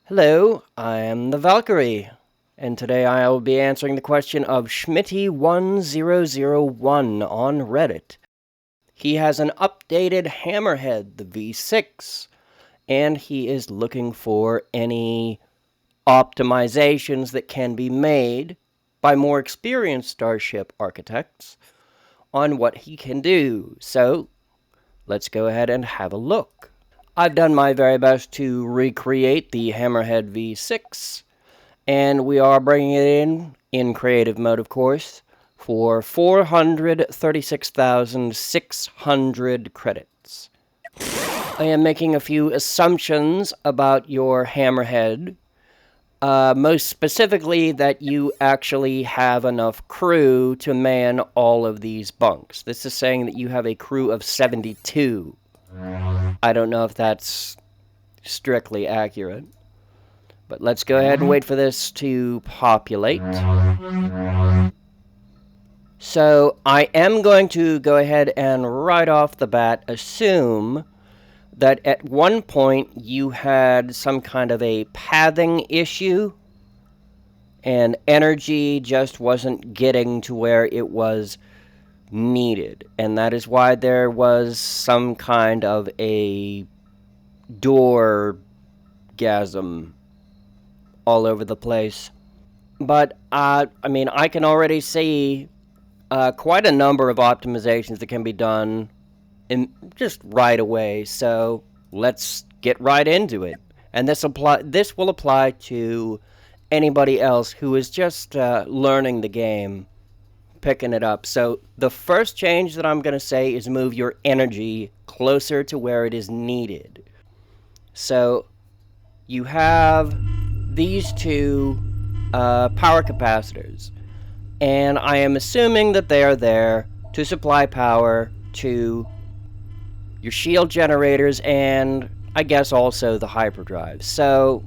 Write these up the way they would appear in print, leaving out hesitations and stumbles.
Hello, I am the Valkyrie, and today I will be answering the question of Schmitty1001 on Reddit. He has an updated Hammerhead, the V6, and he is looking for any optimizations that can be made by more experienced Starship architects on what he can do. So, let's go ahead and have a look. I've done my very best to recreate the Hammerhead V6, and we are bringing it in creative mode, of course, for 436,600 credits. I am making a few assumptions about your Hammerhead, most specifically that you actually have enough crew to man all of these bunks. This is saying that you have a crew of 72. I don't know if that's strictly accurate, but let's go ahead and wait for this to populate. So I am going to go ahead and right off the bat assume that at one point you had some kind of a pathing issue and energy just wasn't getting to where it was needed, and that is why there was some kind of a doorgasm all over the place. But I can already see quite a number of optimizations that can be done in just right away. So let's get right into it. And this will apply to anybody else who is just learning the game, picking it up. So the first change that I'm going to say is move your energy closer to where it is needed. So you have these two power capacitors, and I am assuming that they are there to supply power to your shield generators and I guess also the hyperdrive. So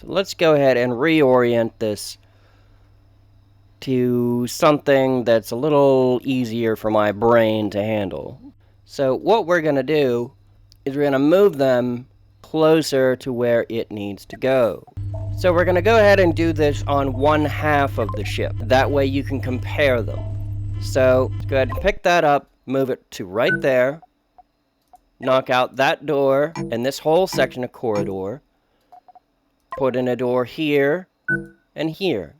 let's go ahead and reorient this to something that's a little easier for my brain to handle. So what we're going to do is we're going to move them closer to where it needs to go. So we're going to go ahead and do this on one half of the ship. That way you can compare them. So let's go ahead and pick that up, move it to right there, knock out that door and this whole section of corridor, put in a door here and here.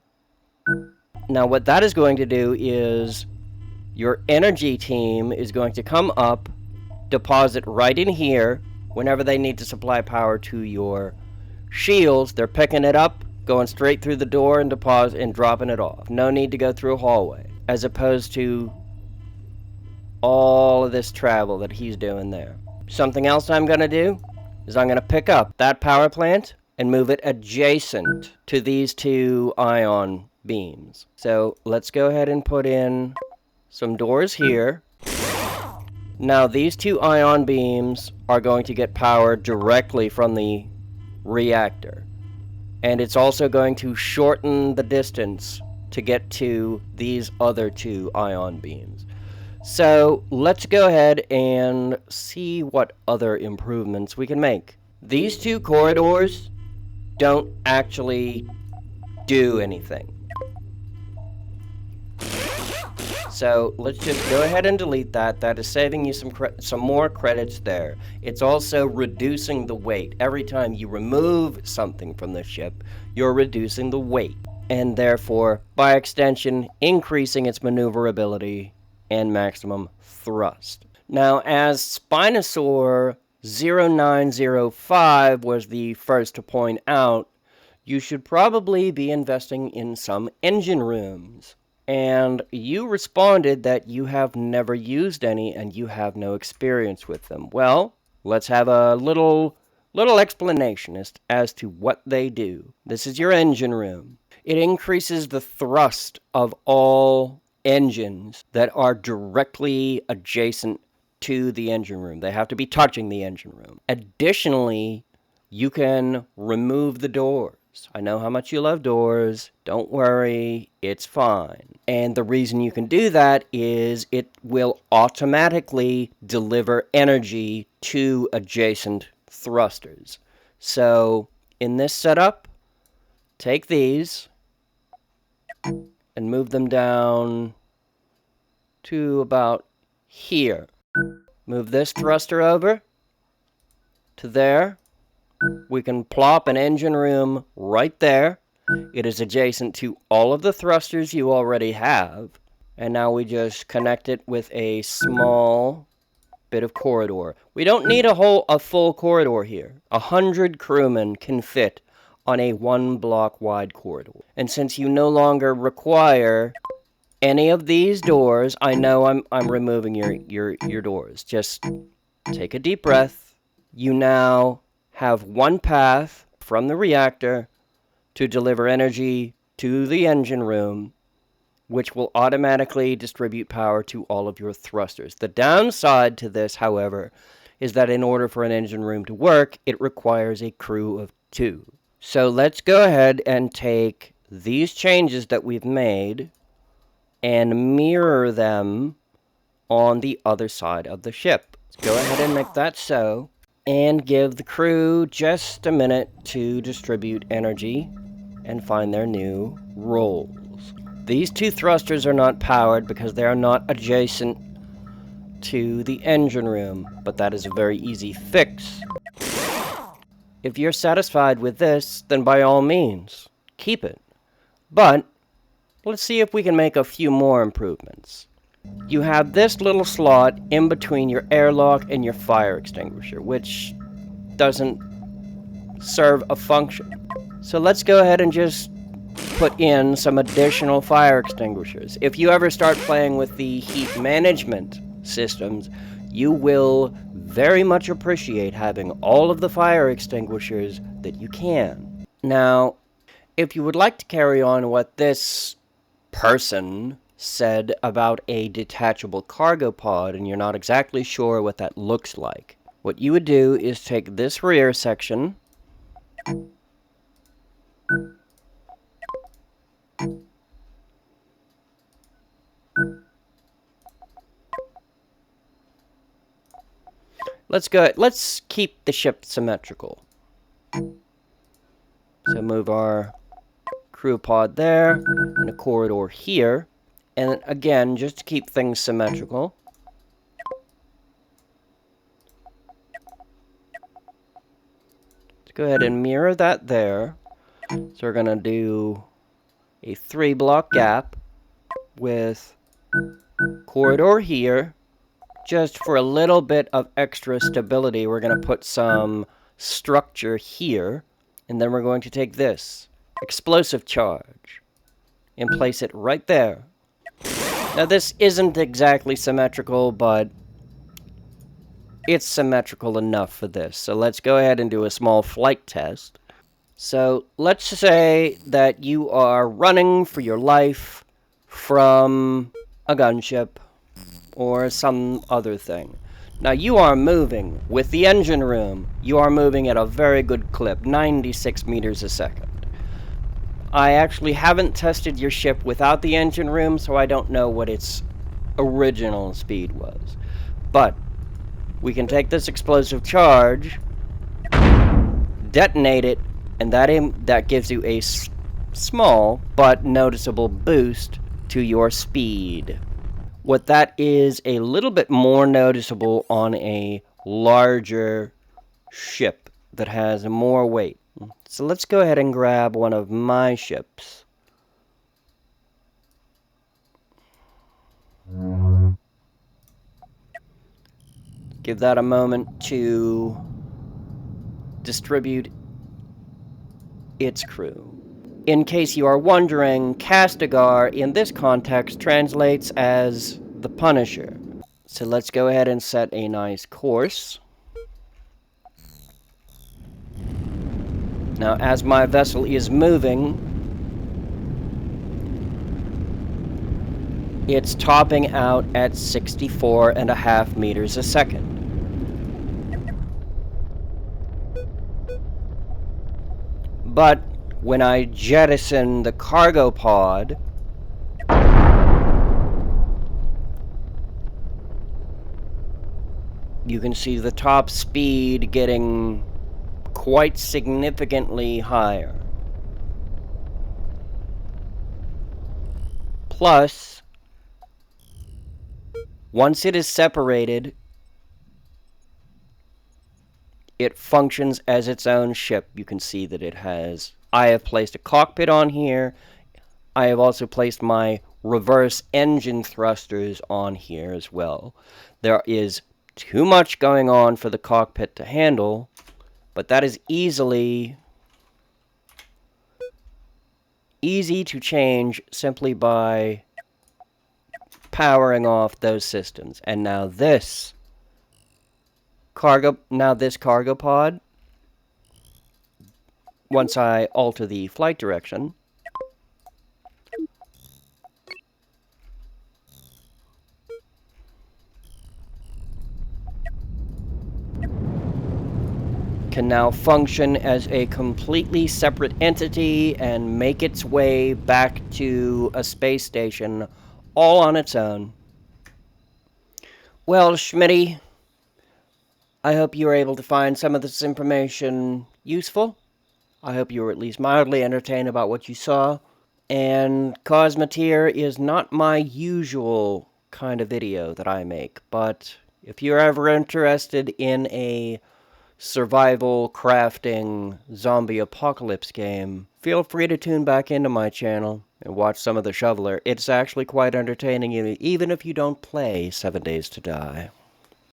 Now what that is going to do is your energy team is going to come up, deposit right in here. Whenever they need to supply power to your shields, they're picking it up, going straight through the door and deposit and dropping it off. No need to go through a hallway, as opposed to all of this travel that he's doing there. Something else I'm going to do is I'm going to pick up that power plant and move it adjacent to these two ion beams. So let's go ahead and put in some doors here. Now these two ion beams are going to get power directly from the reactor, and it's also going to shorten the distance to get to these other two ion beams. So let's go ahead and see what other improvements we can make. These two corridors don't actually do anything. So let's just go ahead and delete that. That is saving you some more credits there. It's also reducing the weight. Every time you remove something from the ship, you're reducing the weight, and therefore, by extension, increasing its maneuverability and maximum thrust. Now, as Spinosaur 0905 was the first to point out, you should probably be investing in some engine rooms. And you responded that you have never used any and you have no experience with them. Well, let's have a little explanation as to what they do. This is your engine room. It increases the thrust of all engines that are directly adjacent to the engine room. They have to be touching the engine room. Additionally, you can remove the doors. I know how much you love doors. Don't worry, it's fine. And the reason you can do that is it will automatically deliver energy to adjacent thrusters. So in this setup, take these and move them down to about here. Move this thruster over to there. We can plop an engine room right there. It is adjacent to all of the thrusters you already have. And now we just connect it with a small bit of corridor. We don't need a full corridor here. 100 crewmen can fit on a 1-block wide corridor. And since you no longer require any of these doors, I know I'm removing your doors. Just take a deep breath. You now have one path from the reactor to deliver energy to the engine room, which will automatically distribute power to all of your thrusters. The downside to this, however, is that in order for an engine room to work, it requires a crew of 2. So let's go ahead and take these changes that we've made and mirror them on the other side of the ship. Let's go ahead and make that so, and give the crew just a minute to distribute energy and find their new roles. These 2 thrusters are not powered because they are not adjacent to the engine room, but that is a very easy fix. If you're satisfied with this, then by all means, keep it. But let's see if we can make a few more improvements. You have this little slot in between your airlock and your fire extinguisher, which doesn't serve a function. So let's go ahead and just put in some additional fire extinguishers. If you ever start playing with the heat management systems, you will very much appreciate having all of the fire extinguishers that you can. Now, if you would like to carry on what this person said about a detachable cargo pod and you're not exactly sure what that looks like, what you would do is take this rear section let's keep the ship symmetrical. So move our crew pod there, and a corridor here. And again, just to keep things symmetrical, let's go ahead and mirror that there. So we're going to do a 3-block gap with corridor here. Just for a little bit of extra stability, we're going to put some structure here. And then we're going to take this explosive charge and place it right there. Now this isn't exactly symmetrical, but it's symmetrical enough for this. So let's go ahead and do a small flight test. So let's say that you are running for your life from a gunship or some other thing. Now you are moving with the engine room. You are moving at a very good clip, 96 meters a second. I actually haven't tested your ship without the engine room, so I don't know what its original speed was. But we can take this explosive charge, detonate it, and that gives you a small but noticeable boost to your speed. What that is a little bit more noticeable on a larger ship that has more weight. So let's go ahead and grab one of my ships. Give that a moment to distribute its crew. In case you are wondering, Castigar in this context translates as the Punisher. So let's go ahead and set a nice course. Now, as my vessel is moving, it's topping out at 64.5 meters a second. But when I jettison the cargo pod, you can see the top speed getting quite significantly higher. Plus, once it is separated, it functions as its own ship. You can see that it has... I have placed a cockpit on here. I have also placed my reverse engine thrusters on here as well. There is too much going on for the cockpit to handle, but that is easy to change simply by powering off those systems. And now this cargo pod, once I alter the flight direction, can now function as a completely separate entity and make its way back to a space station all on its own. Well, Schmitty, I hope you were able to find some of this information useful. I hope you were at least mildly entertained about what you saw. And Cosmoteer is not my usual kind of video that I make, but if you're ever interested in a survival crafting zombie apocalypse game, feel free to tune back into my channel and watch some of the Shoveler. It's actually quite entertaining, even if you don't play 7 Days to Die.